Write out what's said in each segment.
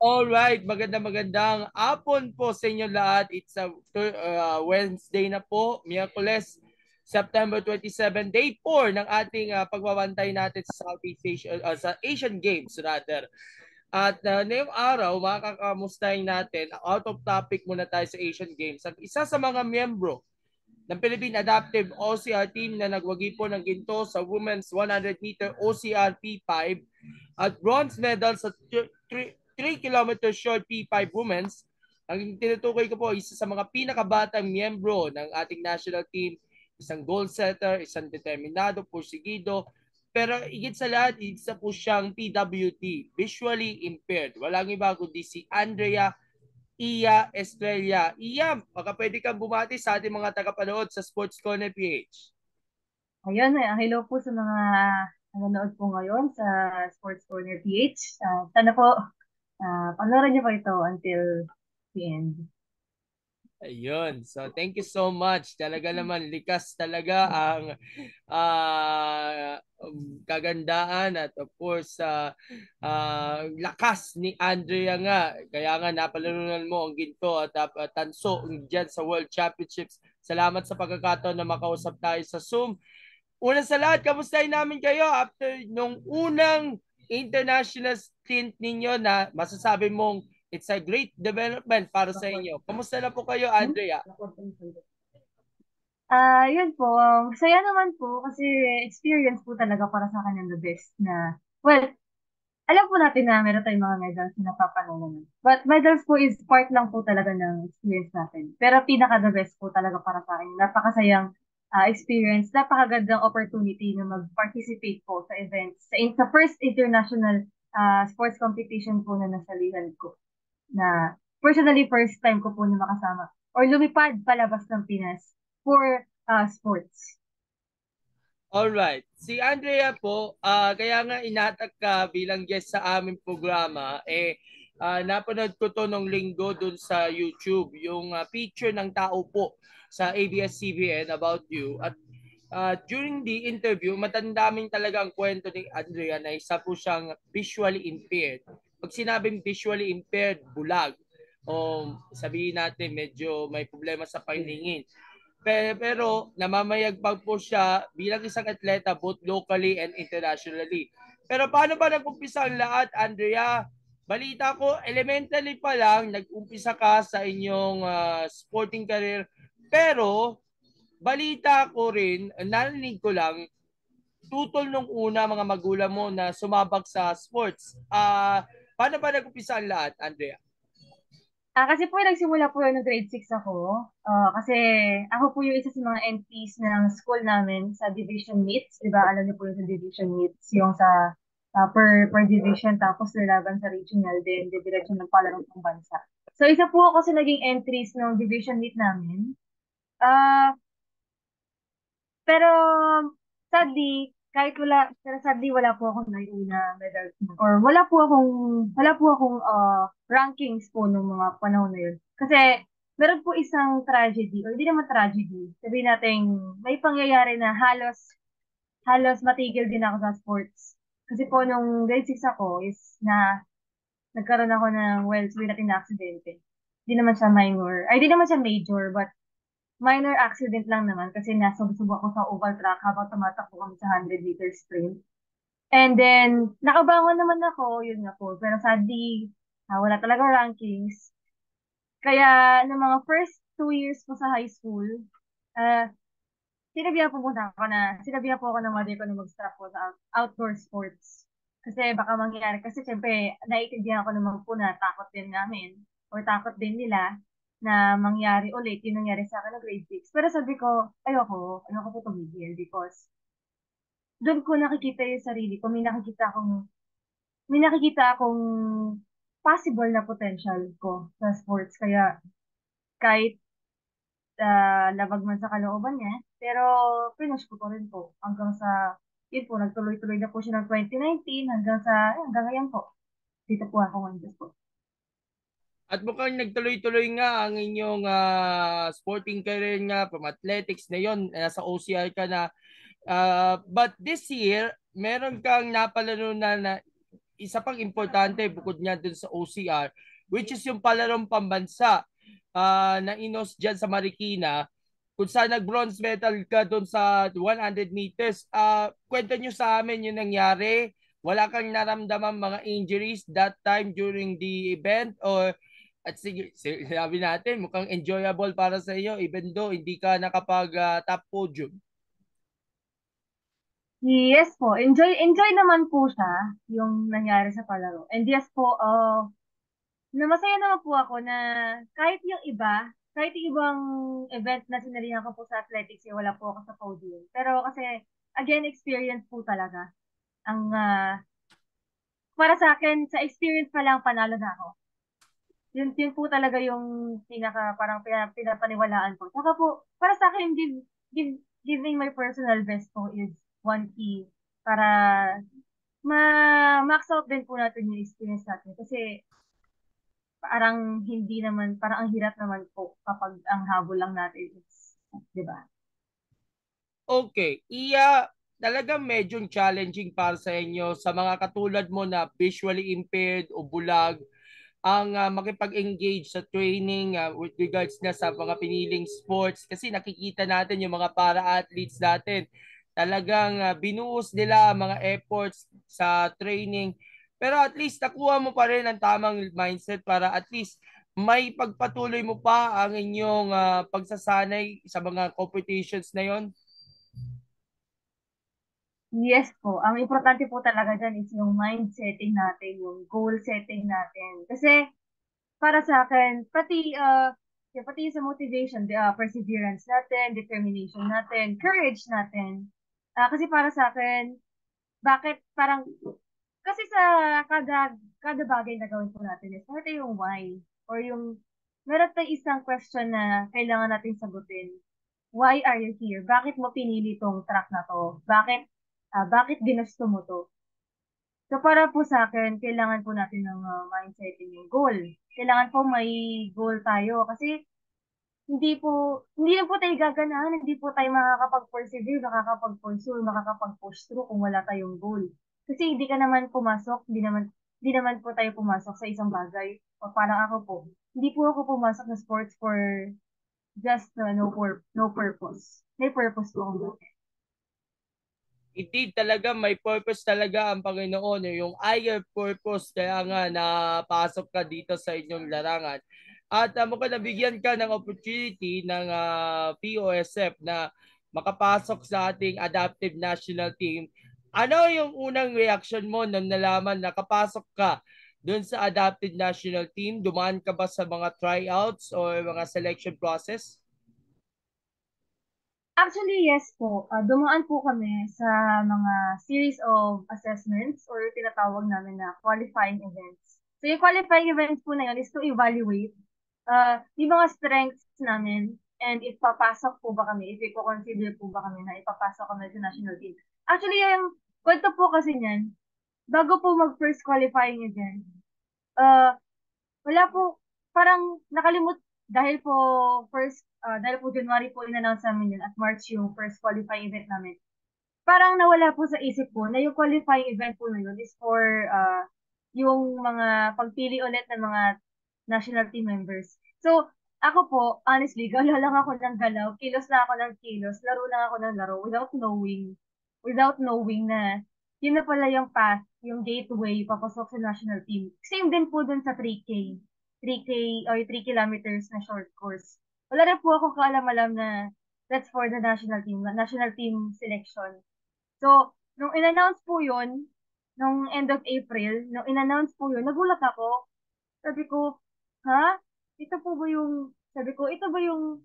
Alright, magandang hapon po sa inyo lahat. It's a Wednesday na po, Miyerkules, September 27, day 4 ng ating pagbabantay natin sa Southeast Asia, sa Asian Games rather. At ngayong araw, makakamustahin natin, out of topic muna tayo sa Asian Games. Ang isa sa mga miyembro ng Philippine Adaptive OCR team na nagwagi po ng ginto sa Women's 100-meter OCR P5 at bronze medal sa 3 kilometer short P5 Women's. Ang tinutukoy ko po, isa sa mga pinakabatang miyembro ng ating national team, isang goal setter, isang determinado, pursigido, pero higit sa lahat, isa po siyang PWD, visually impaired. Walang iba kundi si Andrea Iya Estrella. Iya, baka pwede kang bumati sa ating mga tagapanood sa Sports Corner PH. Ayun, hello po sa mga nanonood po ngayon sa Sports Corner PH. Sana po, panoorin niyo po ito until the end. Ayun. So, thank you so much. Talaga naman, likas talaga ang uh, kagandahan at of course, lakas ni Andrea nga. Kaya nga, napalarunan mo ang ginto at tanso dyan sa World Championships. Salamat sa pagkakataon na makausap tayo sa Zoom. Una sa lahat, kamustahin namin kayo after nung unang international stint ninyo na masasabi mong it's a great development para sa inyo. Kamusta na po kayo, Andrea? Yun po, saya naman po kasi experience po talaga para sa akin yung the best na, well, alam po natin na meron tayong mga medals na napapanalunan. But medals po is part lang po talaga ng experience natin. Pero pinaka the best po talaga para sa akin. Napakasayang experience, napakagandang opportunity na mag-participate po sa events. Sa first international sports competition po na nasalihan ko. Na personally first time ko po na makasama or lumipad palabas ng Pinas for sports. Alright. Si Andrea po, kaya nga inatak ka bilang guest sa aming programa, napanood ko to nung linggo dun sa YouTube, yung picture ng tao po sa ABS-CBN about you. At during the interview, matandaming talaga ang kwento ni Andrea na isa po siyang visually impaired. Pag sinabing visually impaired, bulag. O sabihin natin medyo may problema sa paningin. Pero namamayagpag po siya bilang isang atleta both locally and internationally. Pero paano ba nag-umpisa ang lahat, Andrea? Balita ko, elementary pa lang, nag-umpisa ka sa inyong sporting career. Pero, balita ko rin, narinig ko lang, tutol nung una mga magulang mo na sumabak sa sports. Paano ba nag-umpisa ang lahat, Andrea? Kasi po nagsimula po yun ng grade 6 ako. Kasi ako po yung isa sa mga NPs ng school namin sa division meets. Di ba? Alam niyo po yung sa division meets, yung sa per division tapos lalaban sa regional din, didiretso ng palarong pang bansa. So isa po ako sa naging entries ng division meet namin. Ah, pero sadly, pero sadly wala po akong naiuna medal or wala po akong rankings po nung mga panahon na yun. Kasi meron po isang tragedy or hindi naman tragedy. Sabihin natin may pangyayari na halos halos matigil din ako sa sports. Kasi po nung grade 6 ako is nagkaroon ako ng sabihin natin na aksidente. Hindi naman siya minor. Ay, hindi naman siya major, but minor accident lang naman kasi nasubsob ako sa oval track habang tumatakbo kami sa 100-meter sprint. And then, nakabangon naman ako, yun nga po. Pero sadly, wala talaga rankings. Kaya, ng mga first 2 years ko sa high school, uh, sinabihan po ako ng mother ko na mag-stop po sa outdoor sports. Kasi baka mangyari, kasi syempre, naiintindihan ko naman po na takot din namin or takot din nila na mangyari ulit yung nangyari sa akin ng grade 6. Pero sabi ko, ayoko po tumigil because doon ko nakikita yung sarili ko, may nakikita akong possible na potential ko sa sports. Kaya kahit labag man sa kalooban niya. Pero pinush ko pa rin po hanggang sa, yun po, nagtuloy-tuloy na po siya ng 2019 hanggang ngayon po. Dito po ako ngayon po. At mukhang nagtuloy-tuloy nga ang inyong sporting career nga from athletics na yon, nasa OCR ka na. But this year, meron kang napalarunan na isa pang importante bukod niya dun sa OCR, which is yung palarong pambansa na inos dyan sa Marikina, kung saan nag-bronze medal ka doon sa 100 meters. Kwento nyo sa amin yung nangyari. Wala kang naramdaman mga injuries that time during the event? Or at sige, sabi natin, mukhang enjoyable para sa iyo even though hindi ka nakapag top podium. Yes po, enjoy naman po siya, yung nangyari sa palaro. And yes po, na masaya naman po ako na kahit yung iba, kahit yung ibang event na sinalihan ko po sa athletics, wala po ako sa podium. Pero kasi, again, experience po talaga. Ang, para sa akin, sa experience pa lang, panalo na ako. Yun po talaga yung parang pinapaniwalaan ko. Saka po, para sa akin, giving my personal best po is one key para ma-max out din po natin yung experience natin. Kasi parang hindi naman, parang ang hirap naman po kapag ang habol lang natin is, di ba? Okay, talagang medyo challenging para sa inyo sa mga katulad mo na visually impaired o bulag ang makipag-engage sa training with regards na sa mga piniling sports kasi nakikita natin yung mga para-athletes natin. Talagang binuhos nila ang mga efforts sa training. Pero at least nakuha mo pa rin ang tamang mindset para at least may pagpatuloy mo pa ang inyong pagsasanay sa mga competitions na yon. Yes po. Ang importante po talaga dyan is yung mind setting natin, yung goal setting natin. Kasi para sa akin, pati sa motivation, perseverance natin, determination natin, courage natin. Kasi para sa akin, bakit parang, kasi sa kada bagay na gawin po natin is, ito yung why, or yung, meron tayong isang question na kailangan natin sagutin. Why are you here? Bakit mo pinili tong track na to? Bakit ginusto mo to? So para po sa akin, kailangan po natin ng mindsetting yung goal. Kailangan po may goal tayo kasi hindi na po tayo gaganahan, hindi po tayo makakapag-persevere, makakapag-pursue, makakapag-push through kung wala tayong goal. Kasi hindi naman po tayo pumasok sa isang bagay. O parang ako po, hindi po ako pumasok na sports for just no purpose. May purpose po ako. Indeed, talaga may purpose talaga ang Panginoon. Yung higher purpose, kaya nga napasok ka dito sa inyong larangan. At mukhang nabigyan ka ng opportunity ng POSF na makapasok sa ating adaptive national team. Ano yung unang reaction mo nung nalaman na kapasok ka doon sa adaptive national team? Dumaan ka ba sa mga tryouts or mga selection process? Actually, yes po. Dumaan po kami sa mga series of assessments or tinatawag namin na qualifying events. So, yung qualifying events po na yun is to evaluate yung mga strengths namin and if papasok po ba kami, if i-consider po ba kami na ipapasok kami sa national team. Actually, yung kwento po kasi niyan, bago po mag-first qualifying event, uh, wala po, parang nakalimut, dahil po January po in-announce namin yun at March yung first qualifying event namin. Parang nawala po sa isip ko na yung qualifying event po na yun is for yung mga pagpili ulit ng mga national team members. So, ako po, honestly, galaw lang ako ng galaw, kilos na ako ng kilos, laro lang ako ng laro without knowing na yun na pala yung path, yung gateway papasok sa national team. Same din po dun sa 3K or 3 kilometers na short course. Wala rin po akong kaalam-alam na that's for the national team selection. So, nung in-announce po yun, nung end of April, nung in-announce po yun, nagulat ako. Sabi ko, ha? Sabi ko, ito ba yung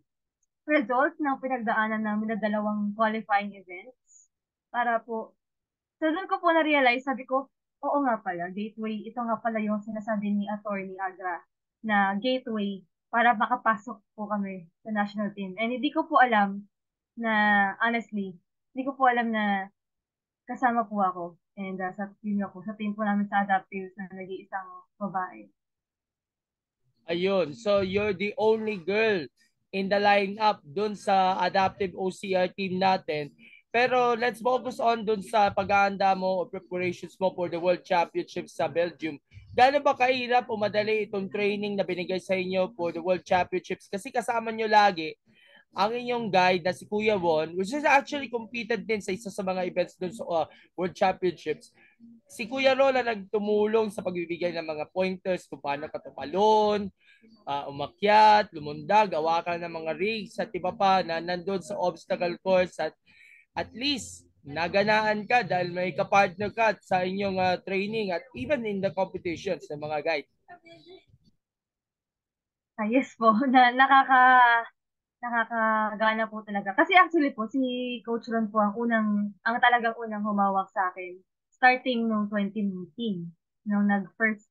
result ng pinagdaanan namin na dalawang qualifying events? Para po, so doon ko po na-realize, sabi ko, oo nga pala, gateway, ito nga pala yung sinasabi ni Attorney Agra na gateway para makapasok po kami sa national team. And hindi ko po alam na, honestly, hindi ko po alam na kasama po ako. And sa team po namin sa Adaptives na nag-iisang babae. Ayun. So you're the only girl in the lineup dun sa adaptive OCR team natin. Pero let's focus on dun sa pag-aanda mo o preparations mo for the World Championship sa Belgium. Gaano ba kahirap o madali itong training na binigay sa inyo for the World Championships? Kasi kasama nyo lagi ang inyong guide na si Kuya Won, which is actually competed din sa isa sa mga events dun sa World Championships. Si Kuya Rola nagtumulong sa pagbibigay ng mga pointers kung paano ka tumalon, umakyat, lumundag, gawa ka ng mga rigs at iba pa na nandun sa obstacle course at least naganaan ka dahil may kapartner ka sa inyong training at even in the competitions ng mga guide. Yes po, nakakagana po talaga. Kasi actually po, si Coach Ron po ang talagang unang humawak sa akin. Starting noong 2019, nung first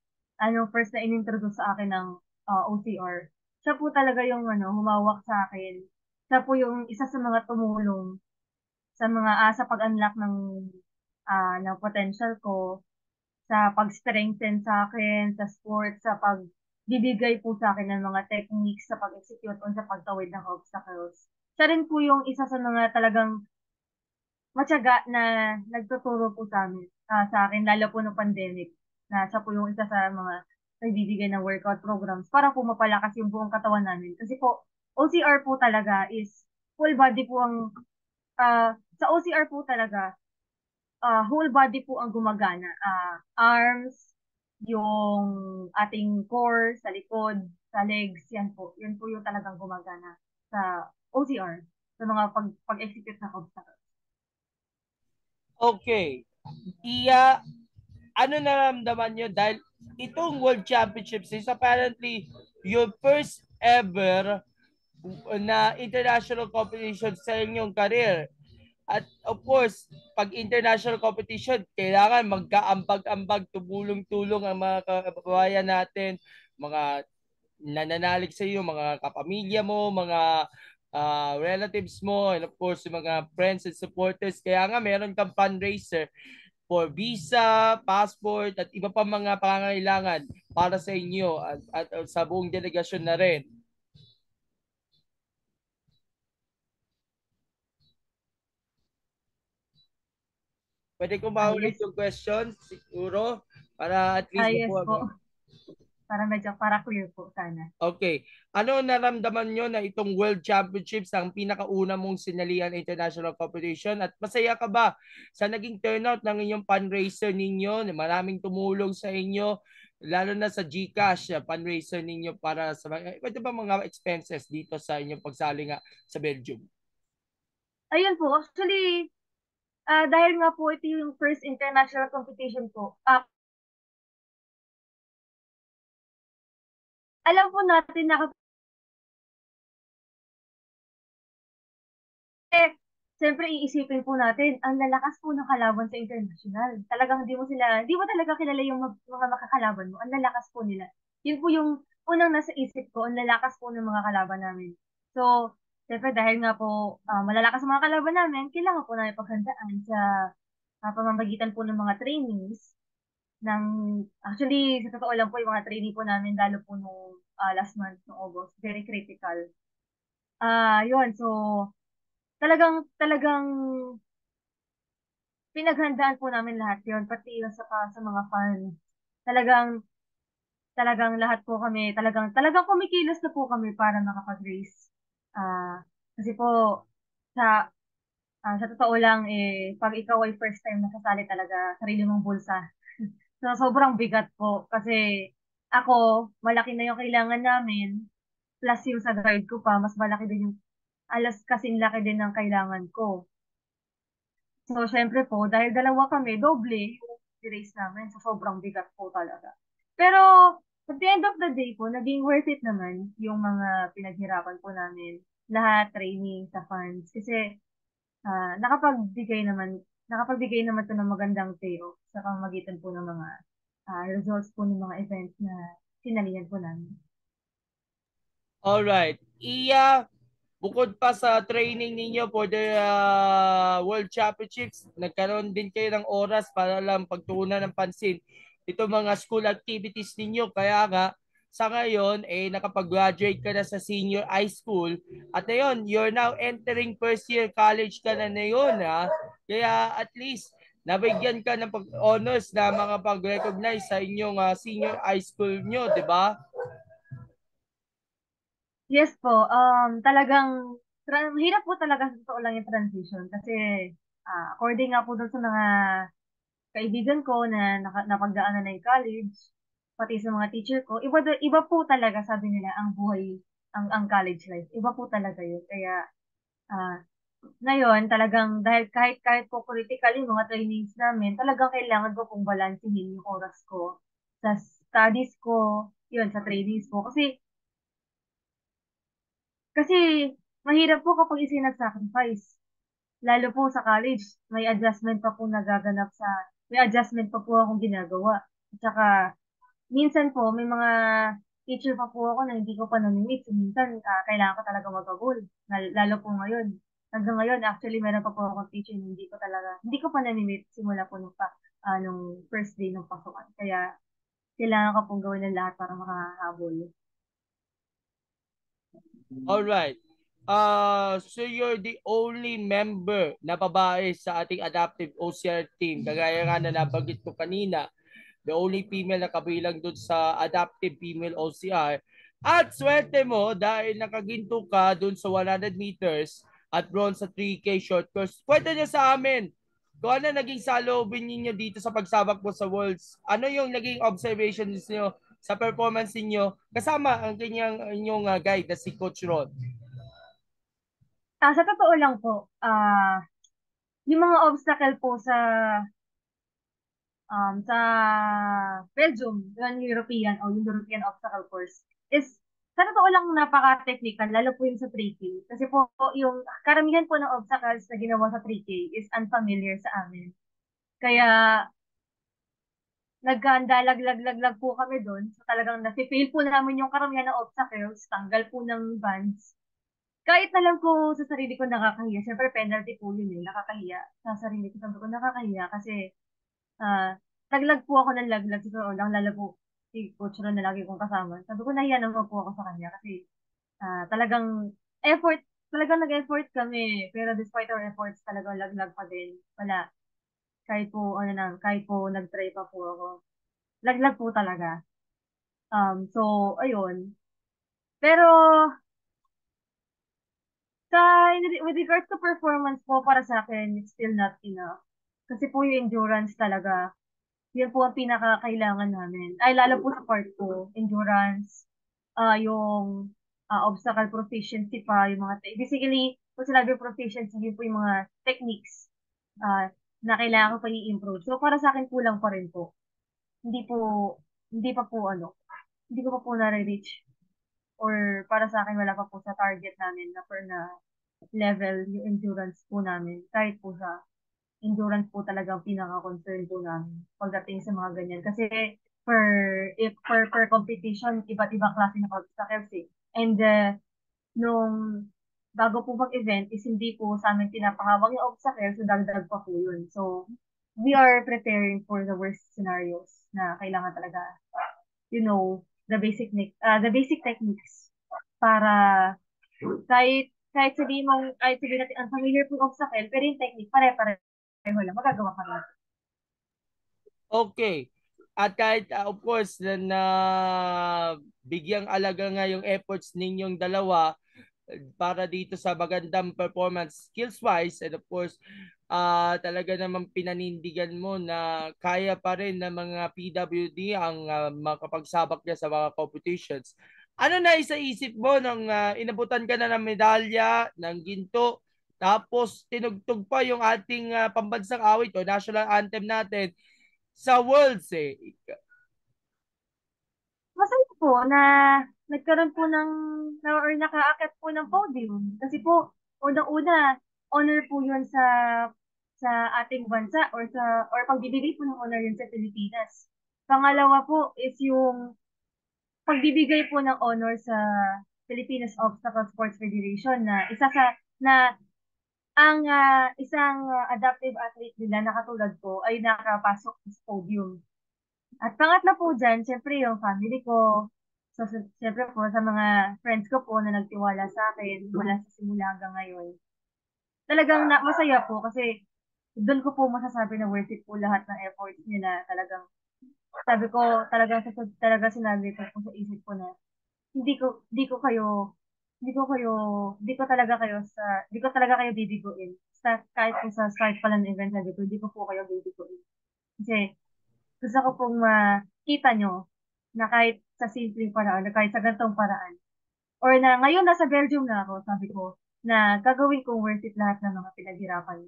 na inintroduce sa akin ng OCR. Siya po talaga yung humawak sa akin. Siya po yung isa sa mga tumulong sa pag-unlock ng potential ko, sa pag-strengthen sa akin, sa sports, sa pagbibigay po sa akin ng mga techniques sa pag-execute on sa pagtawid ng obstacles. Siya rin po yung isa sa mga talagang matyaga na nagtuturo po sa akin, lalo po no pandemic, na siya po yung isa sa mga nagbibigay ng workout programs para po mapalakas yung buong katawan namin. Kasi po, OCR po talaga is full body po sa OCR po talaga, whole body po ang gumagana. Arms, yung ating core, sa likod, sa legs, yan po. Yan po yung talagang gumagana sa OCR, sa mga pag-execute ng obstacles. Okay. Iya, ano naramdaman nyo dahil itong World Championships is apparently your first ever na international competition sa inyong career. At of course, pag international competition, kailangan magkaambag-ambag, tumulong-tulong ang mga kababayan natin, mga nananalig sa iyo, mga kapamilya mo, mga relatives mo, and of course, yung mga friends and supporters. Kaya nga, meron kang fundraiser for visa, passport, at iba pa mga pangangailangan para sa inyo at sa buong delegasyon na rin. Pwede ko maulit Yes. yung question, siguro, para at least Yes makuha mo. po. Para clear po sana. Okay. Ano naramdaman nyo na itong World Championships ang pinakauna mong sinalihan international competition at masaya ka ba sa naging turnout ng inyong fundraiser ninyo? Maraming tumulong sa inyo, lalo na sa GCash fundraiser ninyo para sa iba't ibang mga expenses dito sa inyong pagsali nga sa Belgium. Ayun po, actually, dahil nga po ito yung first international competition po, alam po natin na siyempre iisipin po natin, ang lalakas po ng kalaban sa international. Talagang di mo talaga kilala yung mga makakalaban mo. Ang lalakas po nila. Yun po yung unang nasa isip ko, ang lalakas po ng mga kalaban namin. So, siyempre dahil nga po malalakas ang mga kalaban namin, kailangan po namin paghandaan sa pamamagitan po ng mga trainings. ng, Actually, sa totoo lang po, yung mga training po namin, lalo po nung last month, no August, very critical. Yun, so, talagang pinaghandaan po namin lahat yun, pati yung sa mga fans. Talagang, talagang lahat po kami, talagang kumikilos na po kami para makapag-race. Kasi po, sa, sa totoo lang, pag ikaw ay first time nakasali talaga, sarili mong bulsa. So, sobrang bigat po. Kasi ako, malaki na yung kailangan namin. Plus yung sa guide ko pa, mas malaki din yung, alas kasing laki din ng kailangan ko. So, syempre po, dahil dalawa kami, doble yung race namin. So, sobrang bigat po talaga. Pero, at the end of the day po, naging worth it naman yung mga pinaghirapan po namin. Lahat, training, sa funds. Kasi, nakapagbigay naman to ng magandang payoff sa pamamagitan po ng mga results po ng mga events na sinalihan po namin. Alright. Iya, bukod pa sa training ninyo for the World Championships, nagkaroon din kayo ng oras para lang pagtuunan ng pansin ito mga school activities ninyo. Kaya nga, sa ngayon, nakapag-graduate ka na sa senior high school. At ayun, you're now entering first year college ka na ngayon, ha? Kaya at least, nabigyan ka ng honors na mga pag-recognize sa inyong senior high school nyo, di ba? Yes po, talagang mahirap po talaga sa totoo lang yung transition kasi according nga po doon sa mga kaibigan ko na napagdaanan na yung college, pati sa mga teacher ko, iba po talaga sabi nila ang buhay, ang college life. Iba po talaga yun. Kaya ah, ngayon talagang dahil kahit po critical yung mga trainings namin, talagang kailangan ko pong balansehin yung oras ko sa studies ko, yun, sa trainings ko. Kasi mahirap po kapag isinag-sacrifice. Lalo po sa college, may adjustment pa po akong ginagawa. At saka, minsan po, may mga teacher pa po ako na hindi ko pa nami-meet. So, minsan, kailangan ko talaga mag-abol. Lalo po ngayon. Hanggang ngayon, actually, meron pa po akong teacher na hindi ko pa nami-meet simula po nung first day ng pasukan. Kaya, kailangan ko pong gawin ng lahat para makahabol. Alright. So you're the only member na babae sa ating adaptive OCR team. Kagaya nga na nabanggit ko kanina, the only female na kabilang dun sa adaptive female OCR. At swerte mo dahil nakaginto ka dun sa 100 meters at bronze sa 3K short course. Kwento niyo sa amin kung ano naging saloobin ninyo dito sa pagsabak mo sa Worlds. Ano yung naging observations niyo sa performance niyo kasama ang inyong guide na si Coach Ron? Sa totoo lang po, yung mga obstacle po sa Belgium, yung European obstacle course, is sa totoo lang napaka-technical, lalo po yung sa 3K. Kasi po, yung karamihan po ng obstacles na ginawa sa 3K is unfamiliar sa amin. Kaya, nagkandalaglag-laglag po kami doon. So talagang nasi-fail po namin yung karamihan ng obstacles, tanggal po ng bands. Kahit na lang po sa sarili ko nakakahiya. Siyempre, penalty po yun eh, nakakahiya. Sa sarili ko, sabi ko nakakahiya kasi laglag po ako ng laglag. Siguro lang, lalo po si Coach Ron na lagi kong kasama. Sabi ko, nahiya naman po ako sa kanya kasi talagang effort, talagang nag-effort kami. Pero despite our efforts, talagang laglag pa din. Wala. Kahit po nag-try pa po ako. Laglag po talaga. So, ayun. Pero, sa, with regards to performance po, para sa akin, it's still not enough. Kasi po yung endurance talaga, yun po ang pinakakailangan namin. Ay, lalo po sa part ko, endurance, yung obstacle proficiency pa, yung mga, basically, kung sinabi proficiency, yun po yung mga techniques na kailangan ko pa i-improve. So, para sa akin, kulang pa rin po. Hindi po, hindi pa po hindi ko pa po na-reach. Or para sa akin, wala pa po sa target namin na level yung endurance po namin. Kahit po sa endurance po talaga ang pinaka-concern po namin pagdating sa mga ganyan. Kasi per per competition, iba't ibang klase ng obstacles eh. And nung bago po mag-event is hindi po sa amin pinapahawak yung obstacles, so dagdag pa po yun. So, we are preparing for the worst scenarios na kailangan talaga, the basic techniques para kahit sabihin natin unfamiliar po yung obstacle, pero yung technique, pare-pareho lang, magagawa ka rin. Okay. At kahit of course na bigyang alaga nga yung efforts ninyong dalawa para dito sa magandang performance skills-wise and of course talaga namang pinanindigan mo na kaya pa rin ng mga PWD ang makapagsabak niya sa mga competitions. Ano na isip mo nung inabutan ka na ng medalya, ng ginto, tapos tinugtog pa yung ating pambansang awit o national anthem natin sa Worlds eh. Masaya po na nagkaroon po or nakaakyat po ng podium. Kasi po, unang-una, honor po yun sa ating bansa or pagbibigay po ng honor yun sa Pilipinas. Pangalawa po is yung pagbibigay po ng honor sa Philippines Obstacle Sports Federation na ang isang adaptive athlete nila na katulad ko ay nakapasok sa podium. At pangatlo po dyan, syempre yung family ko, So, siyempre po, sa mga friends ko po na nagtiwala sa akin mula sa simula hanggang ngayon, talagang masaya po kasi doon ko po masasabi na worth it po lahat ng efforts nila. Talagang, sabi ko, talaga sinabi ko po sa isip ko na, hindi ko talaga kayo hindi ko talaga kayo bibiguin. Kahit po sa start pa lang ng event, sabi ko, hindi ko po kayo bibiguin. Kasi, gusto ko pong makita nyo na kahit sa simpleng paraan, na kahit sa ganitong paraan, or na ngayon nasa Belgium na ako, sabi ko, na gagawin kong worth it lahat ng mga pinaghirapan.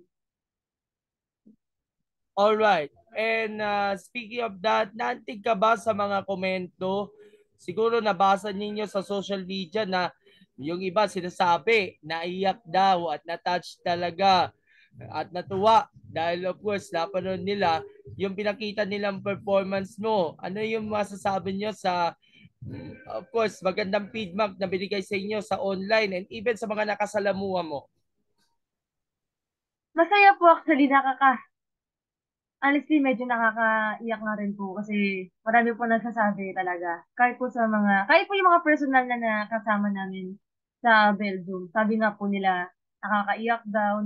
All right. And speaking of that, naantig ka ba sa mga komento? Siguro nabasa ninyo sa social media na yung iba sinasabi, naiyak daw at na-touch talaga at natuwa dahil of course napanood nila yung pinakita nilang performance mo. Ano yung masasabi nyo sa of course magandang feedback na binigay sa inyo sa online and even sa mga nakasalamuha mo? Masaya po actually, honestly, medyo nakakaiyak nga rin po kasi marami po nagsasabi talaga. Kahit po yung mga personal na nakasama namin sa Belgium, sabi nga po nila, nakakaiyak daw,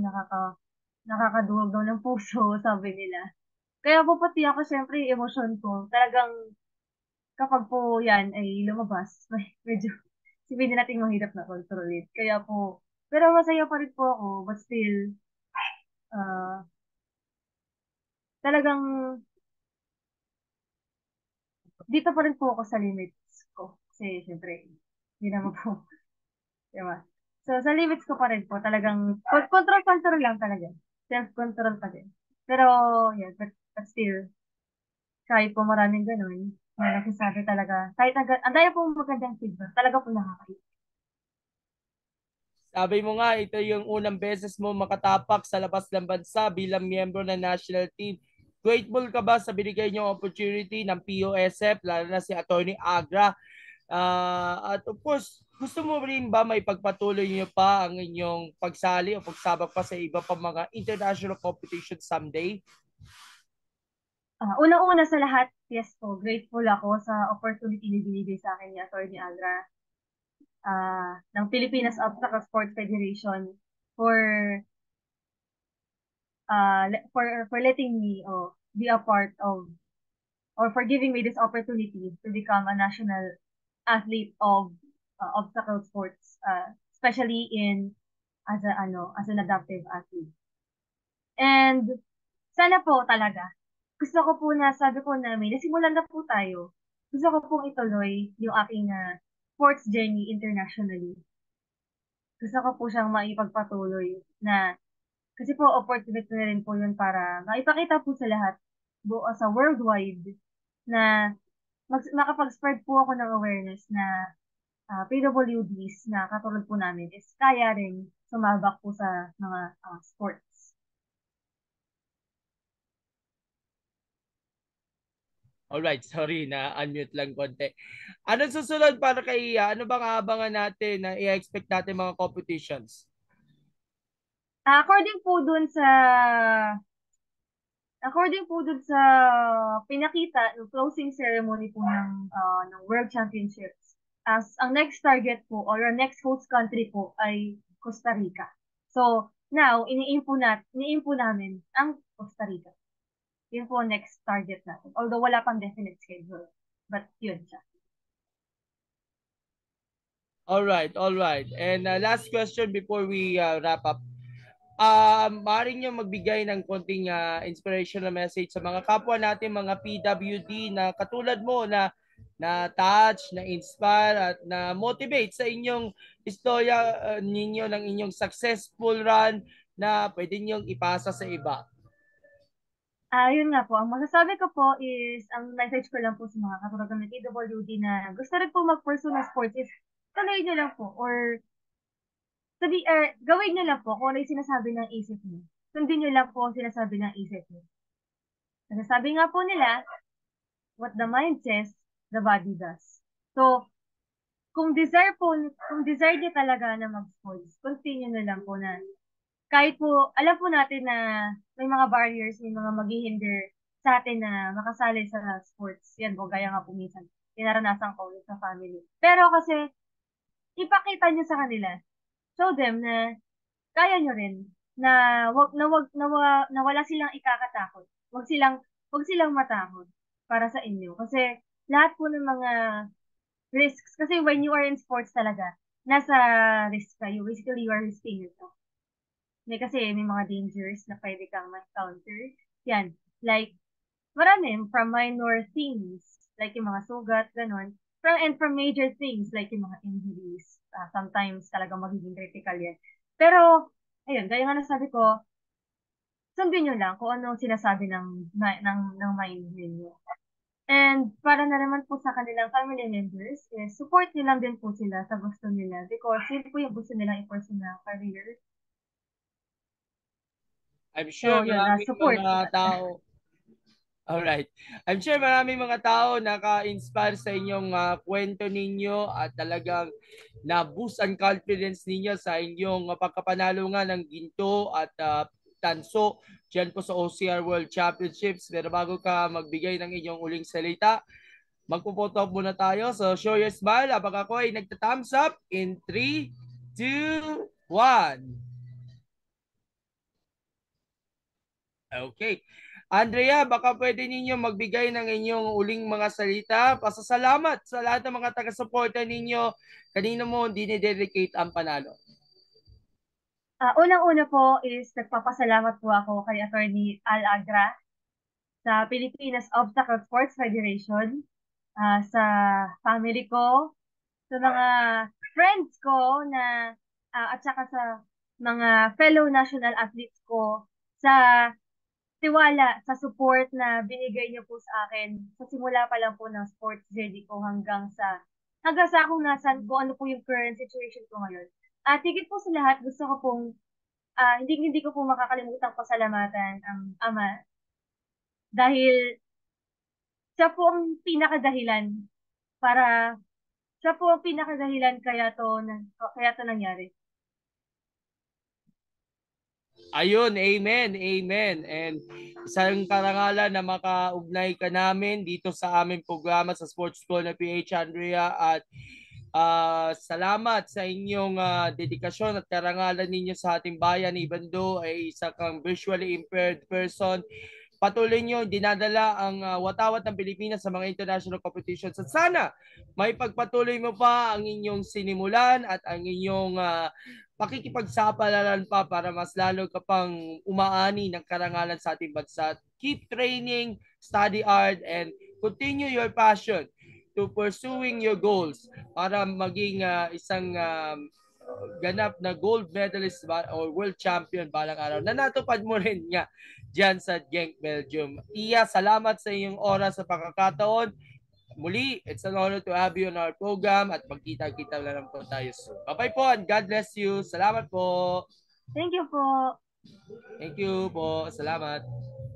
nakakaduwag daw ng puso, sabi nila. Kaya po pati ako, syempre, yung emosyon ko, talagang kapag po yan ay lumabas, medyo sabihin natin mahirap na control it. Kaya po, pero masaya pa rin po ako, but still, ah talagang dito pa rin po ako sa limits ko. Kasi, syempre, hindi naman po, di ba? So, sa limits ko pa rin po, talagang, control lang talaga. Self-control pa din. Pero, yeah, but still, kahit po maraming ganun, na nagsasabi talaga, kahit ang daya po magandang feedback, talaga po nakakaiyak. Sabi mo nga, ito yung unang beses mo makatapak sa labas ng bansa bilang miyembro ng national team. Grateful ka ba sa binigay niyong opportunity ng POSF, lalo na si Attorney Agra? At of course, gusto mo rin ba may pagpatuloy niyo pa ang inyong pagsali o pagsabak pa sa iba pa mga international competition someday? Unang-una sa lahat, yes po, grateful ako sa opportunity na binigay sa akin ni Atty. Agra ng Philippines Obstacle Sports Federation for for letting me be a part of, or for giving me this opportunity to become a national athlete of obstacle sports, especially in as an adaptive athlete. And sana po talaga, gusto ko po na sabi ko na may nasimulan na po tayo. Gusto ko pong ituloy yung aking sports journey internationally. Gusto ko po siyang maipagpatuloy na kasi po opportunity na rin po yun para maipakita po sa lahat sa worldwide na makapag-spread po ako ng awareness na PWDs na katulad po namin is kaya rin sumabak po sa mga sports. Alright, sorry na unmute lang konti. Ano susunod para kay ano bang aabangan natin na i-expect natin mga competitions? According po dun sa pinakita ng closing ceremony po ng World Championships, as ang next target po or ang next host country po ay Costa Rica. So, now, iniimpo namin ang Costa Rica. Yun po ang next target natin. Although wala pang definite schedule. But yun siya. All right, all right. And last question before we wrap up. Maaari nyo magbigay ng konting inspirational message sa mga kapwa natin, mga PWD na katulad mo na touch, na inspire at na motivate sa inyong istorya ninyo ng inyong successful run na pwede nyong ipasa sa iba. Yun nga po. Ang masasabi ko po is, ang message ko lang po sa mga katulad ng PWD na gusto rin po mag-pursue ng sports is, tuloy nyo lang po. Or, gawin nyo lang po kung ano yung sinasabi ng isip nyo. Sundin nyo lang po ang sinasabi ng isip nyo. Nasasabi nga po nila, what the mind says, the body does. So, kung desire nyo talaga na mag-sports, continue na lang po na kahit po, alam po natin na may mga barriers, may mga maghihinder sa atin na makasali sa sports. Yan po, gaya nga po minsan. pinaranasan ko sa family. Pero kasi, ipakita nyo sa kanila, show them na kaya nyo rin, na na wala silang ikakatakot. Wag silang matakot para sa inyo. Kasi lahat po ng mga risks, kasi when you are in sports talaga, nasa risk kayo. Basically, you are risking yourself. May mga dangers na pwede kang ma-counter. Yan. Like, marami, from minor things, like yung mga sugat, ganon. And from major things, like yung mga injuries. Sometimes talaga magiging critical yan. Pero, ayun, gaya nga nasabi ko, sundin nyo lang kung ano sinasabi ng mind ninyo. And para na naman po sa kanilang family members, support nyo lang din po sila sa gusto nila because yun po yung gusto nilang i-pursue na career. I'm sure So, yun, maraming support. mga tao. Alright. I'm sure maraming mga tao naka-inspire sa inyong kwento ninyo at talagang na-boost ang confidence ninyo sa inyong pagkapanalo nga ng ginto at tanso dyan po sa OCR World Championships. Pero bago ka magbigay ng inyong uling salita, magpo-photo up muna tayo. So show your smile habang ako ay nagta-thumbs up in 3, 2, 1. Okay. Andrea, baka pwede ninyo magbigay ng inyong uling mga salita. Pasasalamat sa lahat ng mga taga-suporta ninyo. Kanino mo dinededicate ang panalo? Unang-una po is nagpapasalamat po ako kay Attorney Al Agra sa Pilipinas Obstacle Sports Federation, sa family ko, sa mga friends ko at saka sa mga fellow national athletes ko sa tiwala, sa support na binigay niyo po sa akin sa simula pa lang po ng sports journey ko hanggang sa akong nasan kung ano po yung current situation ko ngayon. At higit po sa lahat, gusto ko pong hindi ko po makakalimutang pasalamatan ang ama dahil siya po ang pinakadahilan para siya po ang pinakadahilan kaya to nangyari. Ayun, amen, amen. And isang karangalan na makaugnay ka namin dito sa aming programa sa Sports School na PH Andrea at salamat sa inyong dedikasyon at karangalan ninyo sa ating bayan. Even though ay isa kang visually impaired person, patuloy nyo dinadala ang watawat ng Pilipinas sa mga international competitions at sana may pagpatuloy mo pa ang inyong sinimulan at ang inyong pakikipagsapalaran pa para mas lalo ka pang umaani ng karangalan sa ating bansa. Keep training, study hard, and continue your passion to pursuing your goals para maging isang ganap na gold medalist or world champion balang araw na natupad mo rin nga dyan sa Genk, Belgium. Iya, salamat sa iyong oras sa pagkakataon. Muli, it's an honor to have you on our program at magkita-kita na lang po tayo soon. Bye-bye po and God bless you. Salamat po. Thank you po. Thank you po. Salamat.